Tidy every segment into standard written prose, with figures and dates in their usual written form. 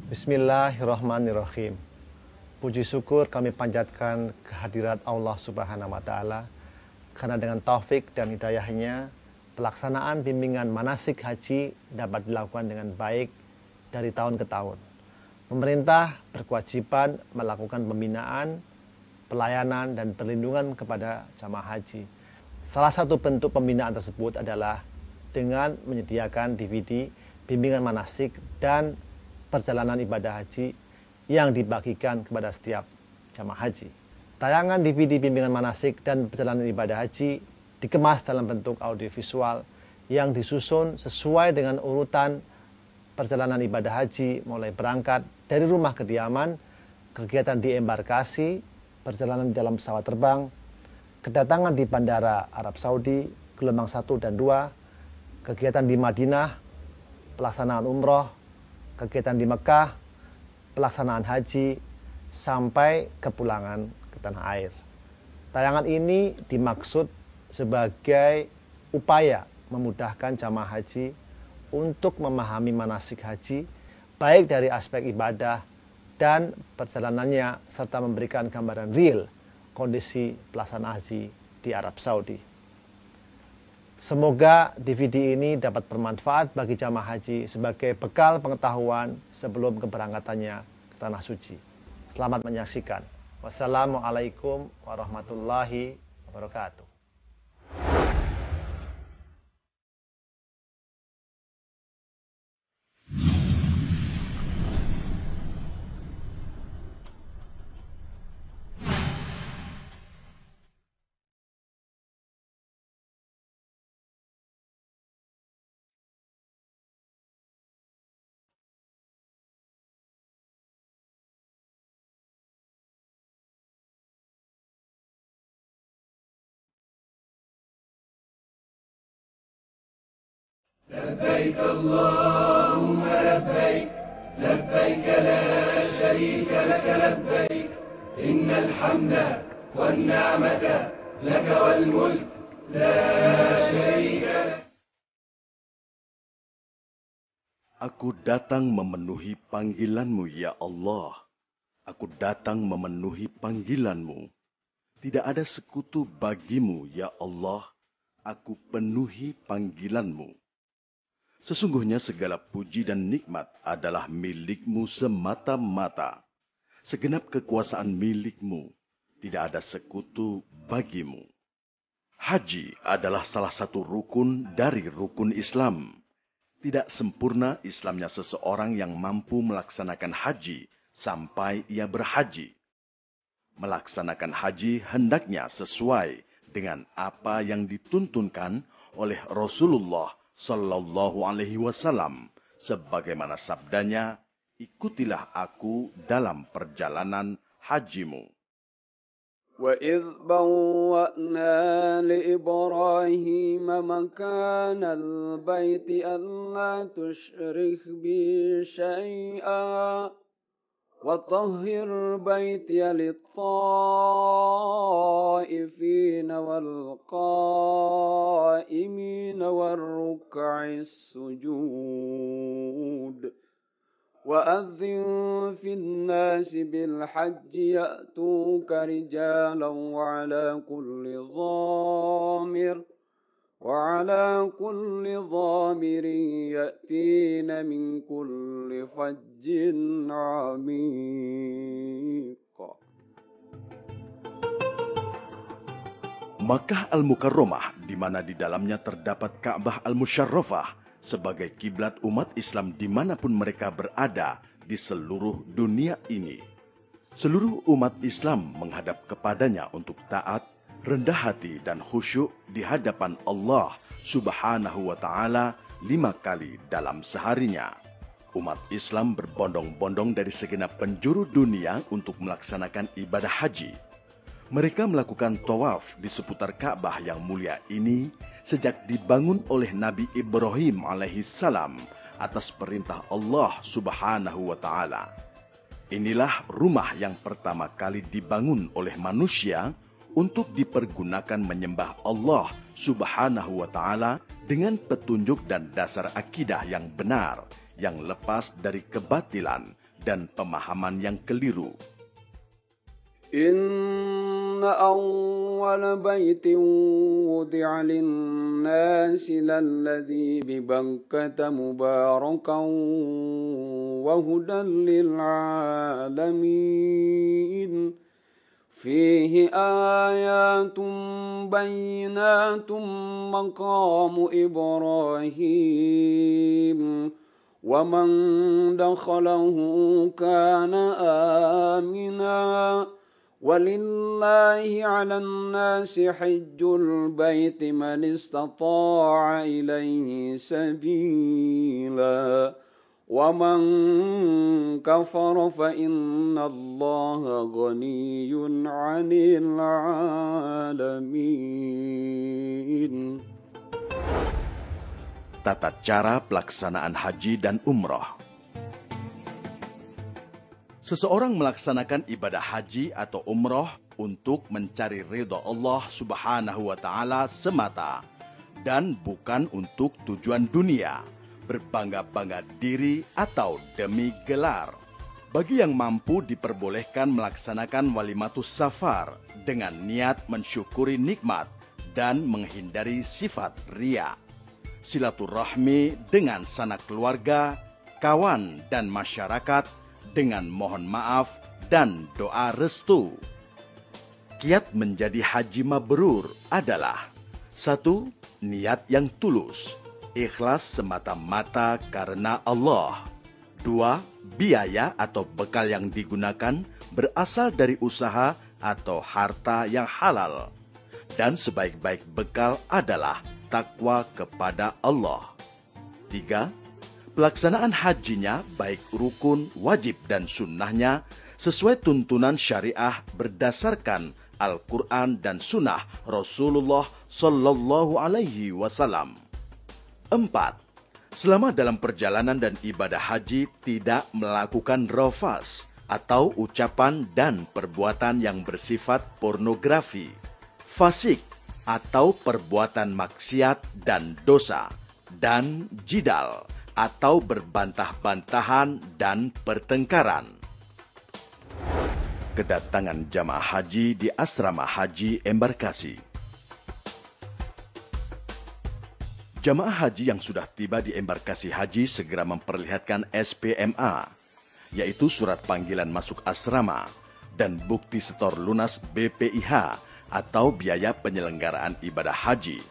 Bismillahirrahmanirrahim. Puji syukur kami panjatkan kehadirat Allah Subhanahu wa Ta'ala, karena dengan taufik dan hidayahnya, pelaksanaan bimbingan manasik haji dapat dilakukan dengan baik dari tahun ke tahun. Pemerintah berkewajiban melakukan pembinaan, pelayanan, dan perlindungan kepada jamaah haji. Salah satu bentuk pembinaan tersebut adalah dengan menyediakan DVD bimbingan manasik dan perjalanan ibadah haji yang dibagikan kepada setiap jamaah haji. Tayangan DVD bimbingan manasik dan perjalanan ibadah haji dikemas dalam bentuk audiovisual yang disusun sesuai dengan urutan perjalanan ibadah haji, mulai berangkat dari rumah kediaman, kegiatan di embarkasi, perjalanan di dalam pesawat terbang, kedatangan di Bandara Arab Saudi, gelombang 1 dan 2, kegiatan di Madinah, pelaksanaan umroh, kegiatan di Mekah, pelaksanaan haji, sampai kepulangan ke tanah air. Tayangan ini dimaksud sebagai upaya memudahkan jamaah haji untuk memahami manasik haji, baik dari aspek ibadah dan perjalanannya, serta memberikan gambaran real kondisi pelaksanaan haji di Arab Saudi. Semoga DVD ini dapat bermanfaat bagi jamaah haji sebagai bekal pengetahuan sebelum keberangkatannya ke Tanah Suci. Selamat menyaksikan. Wassalamualaikum warahmatullahi wabarakatuh. لبيك اللهم لبيك لبيك لا شريك لك لبيك إن الحمد والنعمة لك والملك لا شريك لك. Aku datang memenuhi panggilan-Mu, ya Allah. Aku datang memenuhi panggilan-Mu. Tidak ada sekutu bagi-Mu, ya Allah. Aku penuhi panggilan-Mu. Sesungguhnya segala puji dan nikmat adalah milik-Mu semata-mata. Segenap kekuasaan milik-Mu. Tidak ada sekutu bagi-Mu. Haji adalah salah satu rukun dari rukun Islam. Tidak sempurna Islamnya seseorang yang mampu melaksanakan haji sampai ia berhaji. Melaksanakan haji hendaknya sesuai dengan apa yang dituntunkan oleh Rasulullah Sallallahu Alaihi Wasallam, sebagaimana sabdanya, ikutilah aku dalam perjalanan hajimu. وَإِذْ بَوَّأْنَا لِإِبْرَاهِيمَ مَكَانَ الْبَيْتِ أَلَّا تُشْرِكْ بِي شَيْئًا وَطَهِّرْ بَيْتِيَ لِلطَّائِفِينَ وَالْقَائِمِينَ وَالرُّكَّعِ السُّجُودِ وَأَذِّن فِي النَّاسِ بِالْحَجِّ يَأْتُوكَ رِجَالًا وعلى كل ضامر يأتين من كل فج عميق. Makkah Al-Mukarramah, di mana di dalamnya terdapat Ka'bah Al-Musyarrafah, sebagai kiblat umat Islam dimanapun mereka berada di seluruh dunia ini. Seluruh umat Islam menghadap kepadanya untuk taat, rendah hati, dan khusyuk di hadapan Allah Subhanahu wa Ta'ala 5 kali dalam seharinya. Umat Islam berbondong-bondong dari segenap penjuru dunia untuk melaksanakan ibadah haji. Mereka melakukan tawaf di seputar Ka'bah yang mulia ini sejak dibangun oleh Nabi Ibrahim alaihissalam atas perintah Allah Subhanahu wa Ta'ala. Inilah rumah yang pertama kali dibangun oleh manusia untuk dipergunakan menyembah Allah Subhanahu wa Ta'ala dengan petunjuk dan dasar akidah yang benar, yang lepas dari kebatilan, dan pemahaman yang keliru. إن أول بيت وضع للناس للذي ببكة مباركا وهدى للعالمين فيه آيات بينات مقام إبراهيم ومن دخله كان آمنا ولله على الناس حج البيت من استطاع إليه سبيلا ومن كفر فإن الله غني عن العالمين. Tata cara pelaksanaan haji dan umrah. Seseorang melaksanakan ibadah haji atau umrah untuk mencari ridha Allah Subhanahu wa Ta'ala semata dan bukan untuk tujuan dunia, berbangga-bangga diri atau demi gelar. Bagi yang mampu diperbolehkan melaksanakan walimatus safar dengan niat mensyukuri nikmat dan menghindari sifat riya. Silaturahmi dengan sanak keluarga, kawan dan masyarakat dengan mohon maaf dan doa restu. Kiat menjadi haji mabrur adalah: 1. Niat yang tulus, ikhlas semata-mata karena Allah. 2. Biaya atau bekal yang digunakan berasal dari usaha atau harta yang halal. Dan sebaik-baik bekal adalah takwa kepada Allah. 3. Pelaksanaan hajinya baik rukun, wajib, dan sunnahnya sesuai tuntunan syariah berdasarkan Al-Quran dan sunnah Rasulullah Sallallahu Alaihi Wasallam. 4. Selama dalam perjalanan dan ibadah haji tidak melakukan rafas atau ucapan dan perbuatan yang bersifat pornografi, fasik atau perbuatan maksiat dan dosa, dan jidal atau berbantah-bantahan dan pertengkaran. Kedatangan jamaah haji di asrama haji embarkasi. Jamaah haji yang sudah tiba di embarkasi haji segera memperlihatkan SPMA, yaitu surat panggilan masuk asrama, dan bukti setor lunas BPIH atau biaya penyelenggaraan ibadah haji.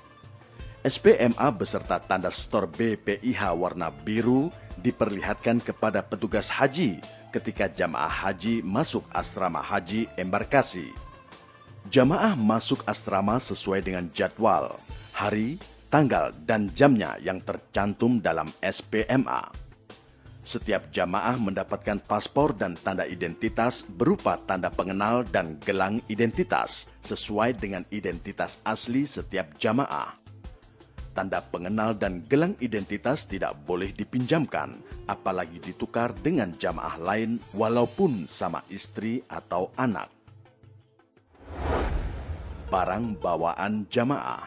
SPMA beserta tanda setor BPIH warna biru diperlihatkan kepada petugas haji ketika jamaah haji masuk asrama haji embarkasi. Jamaah masuk asrama sesuai dengan jadwal, hari, tanggal, dan jamnya yang tercantum dalam SPMA. Setiap jamaah mendapatkan paspor dan tanda identitas berupa tanda pengenal dan gelang identitas sesuai dengan identitas asli setiap jamaah. Tanda pengenal dan gelang identitas tidak boleh dipinjamkan, apalagi ditukar dengan jamaah lain walaupun sama istri atau anak. Barang bawaan jamaah.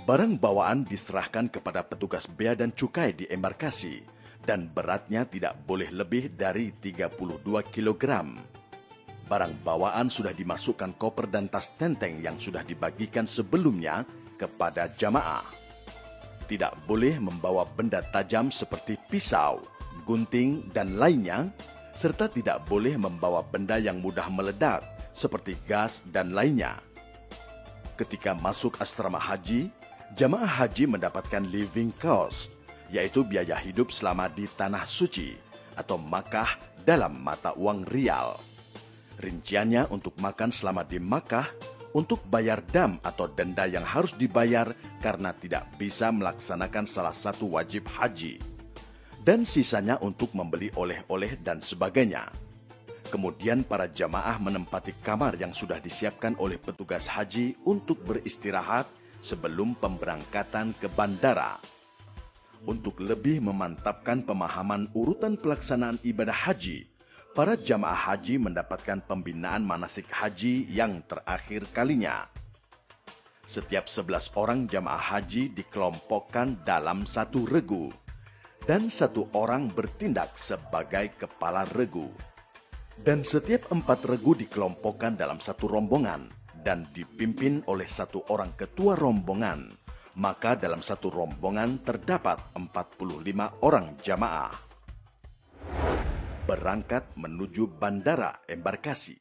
Barang bawaan diserahkan kepada petugas bea dan cukai di embarkasi dan beratnya tidak boleh lebih dari 32 kg. Barang bawaan sudah dimasukkan koper dan tas tenteng yang sudah dibagikan sebelumnya kepada jamaah. Tidak boleh membawa benda tajam seperti pisau, gunting, dan lainnya, serta tidak boleh membawa benda yang mudah meledak seperti gas dan lainnya. Ketika masuk asrama haji, jamaah haji mendapatkan living cost, yaitu biaya hidup selama di Tanah Suci atau Makkah dalam mata uang rial. Rinciannya untuk makan selama di Makkah, untuk bayar dam atau denda yang harus dibayar karena tidak bisa melaksanakan salah satu wajib haji, dan sisanya untuk membeli oleh-oleh dan sebagainya. Kemudian para jamaah menempati kamar yang sudah disiapkan oleh petugas haji untuk beristirahat sebelum pemberangkatan ke bandara. Untuk lebih memantapkan pemahaman urutan pelaksanaan ibadah haji, para jamaah haji mendapatkan pembinaan manasik haji yang terakhir kalinya. Setiap 11 orang jamaah haji dikelompokkan dalam satu regu. dan 1 orang bertindak sebagai kepala regu. Dan setiap 4 regu dikelompokkan dalam 1 rombongan dan dipimpin oleh 1 orang ketua rombongan. Maka dalam 1 rombongan terdapat 45 orang jamaah. Berangkat menuju bandara embarkasi.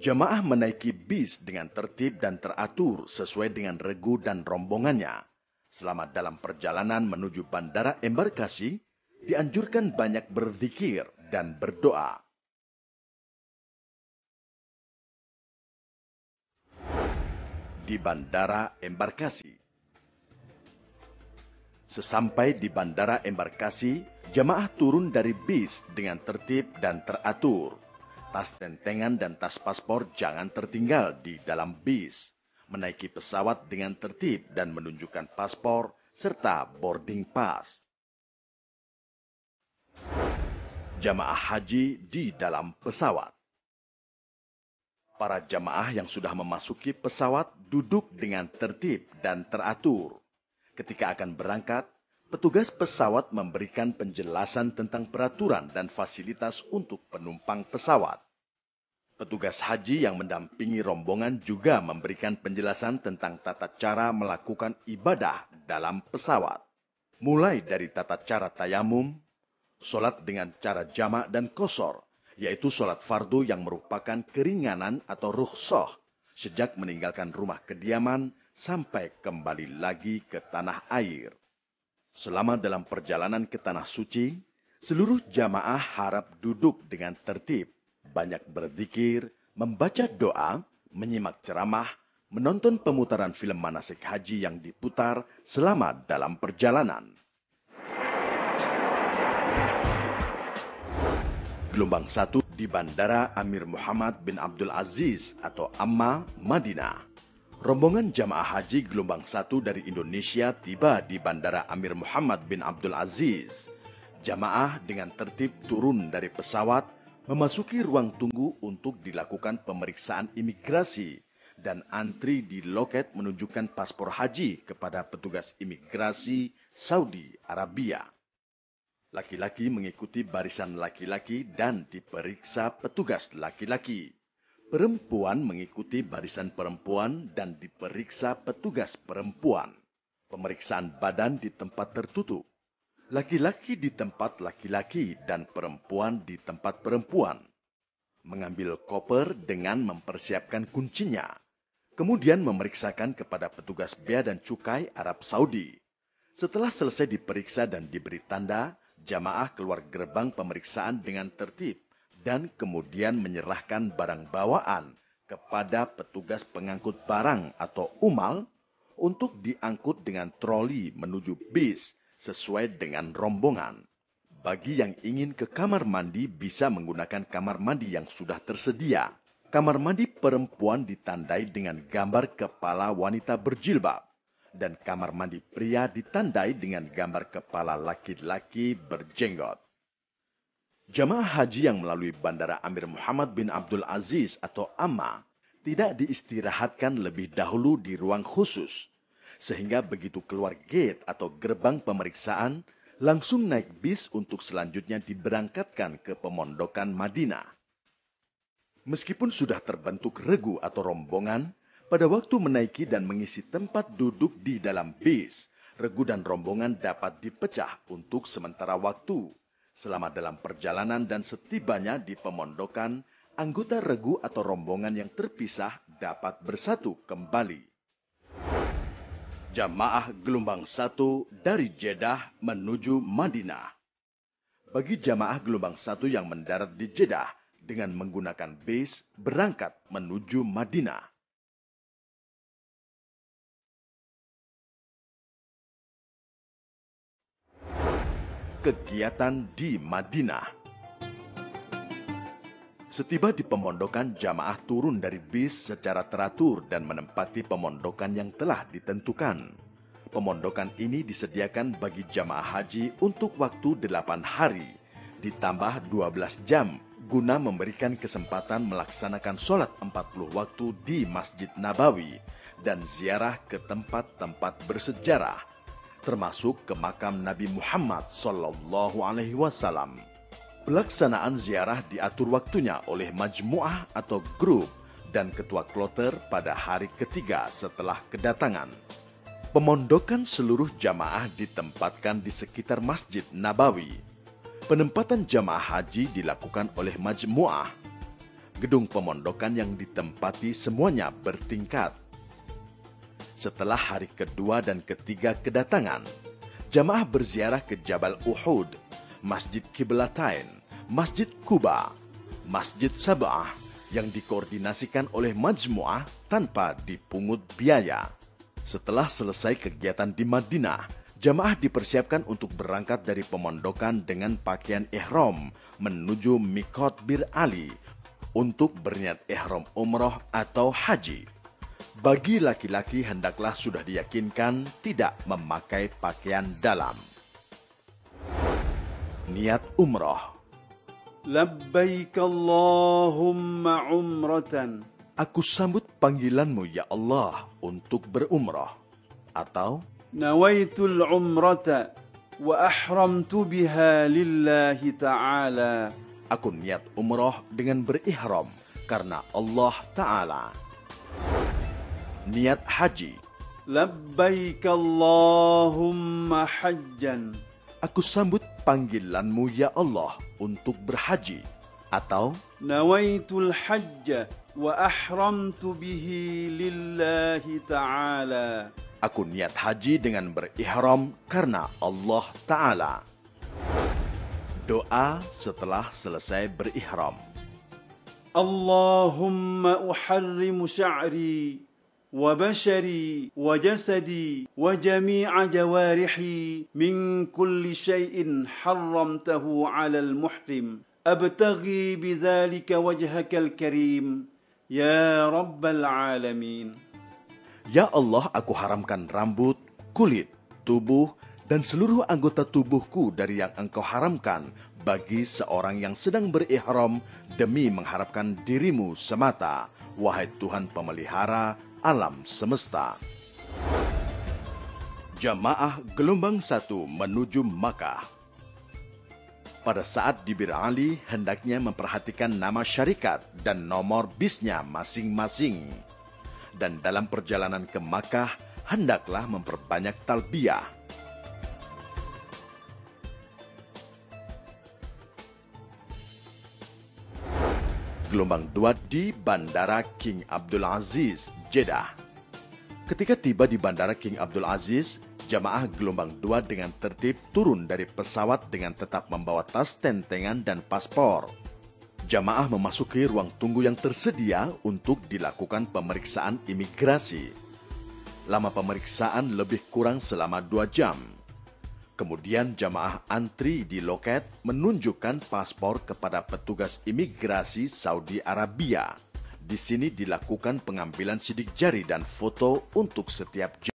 Jamaah menaiki bis dengan tertib dan teratur sesuai dengan regu dan rombongannya. Selama dalam perjalanan menuju bandara embarkasi, dianjurkan banyak berzikir dan berdoa. Di bandara embarkasi. Sesampai di bandara embarkasi, jamaah turun dari bis dengan tertib dan teratur. Tas tentengan dan tas paspor jangan tertinggal di dalam bis. Menaiki pesawat dengan tertib dan menunjukkan paspor serta boarding pass. Jamaah haji di dalam pesawat. Para jamaah yang sudah memasuki pesawat duduk dengan tertib dan teratur. Ketika akan berangkat, petugas pesawat memberikan penjelasan tentang peraturan dan fasilitas untuk penumpang pesawat. Petugas haji yang mendampingi rombongan juga memberikan penjelasan tentang tata cara melakukan ibadah dalam pesawat. Mulai dari tata cara tayamum, sholat dengan cara jamak dan qashar, yaitu sholat fardu yang merupakan keringanan atau rukhsah sejak meninggalkan rumah kediaman sampai kembali lagi ke tanah air. Selama dalam perjalanan ke tanah suci, seluruh jamaah harap duduk dengan tertib, banyak berzikir, membaca doa, menyimak ceramah, menonton pemutaran film manasik haji yang diputar selama dalam perjalanan. Gelombang 1 di Bandara Amir Muhammad bin Abdul Aziz atau Amma, Madinah. Rombongan jamaah haji gelombang 1 dari Indonesia tiba di Bandara Amir Muhammad bin Abdul Aziz. Jamaah dengan tertib turun dari pesawat, memasuki ruang tunggu untuk dilakukan pemeriksaan imigrasi dan antri di loket menunjukkan paspor haji kepada petugas imigrasi Saudi Arabia. Laki-laki mengikuti barisan laki-laki dan diperiksa petugas laki-laki. Perempuan mengikuti barisan perempuan dan diperiksa petugas perempuan. Pemeriksaan badan di tempat tertutup. Laki-laki di tempat laki-laki dan perempuan di tempat perempuan. Mengambil koper dengan mempersiapkan kuncinya. Kemudian memeriksakan kepada petugas bea dan cukai Arab Saudi. Setelah selesai diperiksa dan diberi tanda, jamaah keluar gerbang pemeriksaan dengan tertib dan kemudian menyerahkan barang bawaan kepada petugas pengangkut barang atau umal untuk diangkut dengan troli menuju bis sesuai dengan rombongan. Bagi yang ingin ke kamar mandi bisa menggunakan kamar mandi yang sudah tersedia. Kamar mandi perempuan ditandai dengan gambar kepala wanita berjilbab. Dan kamar mandi pria ditandai dengan gambar kepala laki-laki berjenggot. Jamaah haji yang melalui Bandara Amir Muhammad bin Abdul Aziz atau Amma tidak diistirahatkan lebih dahulu di ruang khusus. Sehingga begitu keluar gate atau gerbang pemeriksaan, langsung naik bis untuk selanjutnya diberangkatkan ke pemondokan Madinah. Meskipun sudah terbentuk regu atau rombongan, pada waktu menaiki dan mengisi tempat duduk di dalam bis, regu dan rombongan dapat dipecah untuk sementara waktu. Selama dalam perjalanan dan setibanya di pemondokan, anggota regu atau rombongan yang terpisah dapat bersatu kembali. Jamaah gelombang 1 dari Jeddah menuju Madinah. Bagi jamaah gelombang 1 yang mendarat di Jeddah dengan menggunakan bis berangkat menuju Madinah. Kegiatan di Madinah. Setiba di pemondokan, jamaah turun dari bis secara teratur dan menempati pemondokan yang telah ditentukan. Pemondokan ini disediakan bagi jamaah haji untuk waktu 8 hari, ditambah 12 jam, guna memberikan kesempatan melaksanakan sholat 40 waktu di Masjid Nabawi dan ziarah ke tempat-tempat bersejarah. termasuk ke makam Nabi Muhammad SAW. Pelaksanaan ziarah diatur waktunya oleh majmuah atau grup dan ketua kloter pada hari ketiga setelah kedatangan. Pemondokan seluruh jamaah ditempatkan di sekitar Masjid Nabawi. Penempatan jamaah haji dilakukan oleh majmuah. Gedung pemondokan yang ditempati semuanya bertingkat. Setelah hari kedua dan ketiga kedatangan, jamaah berziarah ke Jabal Uhud, Masjid Qiblatain, Masjid Quba, Masjid Sab'ah yang dikoordinasikan oleh majmuah tanpa dipungut biaya. Setelah selesai kegiatan di Madinah, jamaah dipersiapkan untuk berangkat dari pemondokan dengan pakaian ihram menuju Miqat Bir Ali untuk berniat ihram umroh atau haji. Bagi laki-laki hendaklah sudah diyakinkan tidak memakai pakaian dalam. Niat umroh. Labbaik Allahumma umratan. Aku sambut panggilanmu ya Allah untuk berumrah. Atau Nawaitul umrata wa ahramtu biha lillahi ta'ala. aku niat umrah dengan berihram karena Allah Ta'ala. Niat haji. Labbaik Allahumma hajjan. Aku sambut panggilanmu ya Allah untuk berhaji. Atau Nawaitul hajja wa ahramtu bihi lillahi ta'ala. aku niat haji dengan berihram karena Allah Ta'ala. Doa setelah selesai berihram. Allahumma uharrimu sya'ri wa bashari wa jasadi wa jami'a jawarihi min kulli syai'in harramtahu 'alal muhrim. Abtaghi bidzalika wajhakal karim ya rabbal alamin. Ya Allah, aku haramkan rambut, kulit, tubuh, dan seluruh anggota tubuhku dari yang Engkau haramkan bagi seorang yang sedang berihram demi mengharapkan dirimu semata, wahai Tuhan pemelihara alam semesta. Jamaah gelombang 1 menuju Makkah. Pada saat di Bir Ali, hendaknya memperhatikan nama syarikat dan nomor bisnya masing-masing. Dan dalam perjalanan ke Makkah, hendaklah memperbanyak talbiyah. Gelombang 2 di Bandara King Abdul Aziz, Jeddah. Ketika tiba di Bandara King Abdul Aziz, jamaah gelombang 2 dengan tertib turun dari pesawat dengan tetap membawa tas tentengan dan paspor. Jamaah memasuki ruang tunggu yang tersedia untuk dilakukan pemeriksaan imigrasi. Lama pemeriksaan lebih kurang selama 2 jam. Kemudian jamaah antri di loket menunjukkan paspor kepada petugas imigrasi Saudi Arabia. Di sini dilakukan pengambilan sidik jari dan foto untuk setiap jamaah.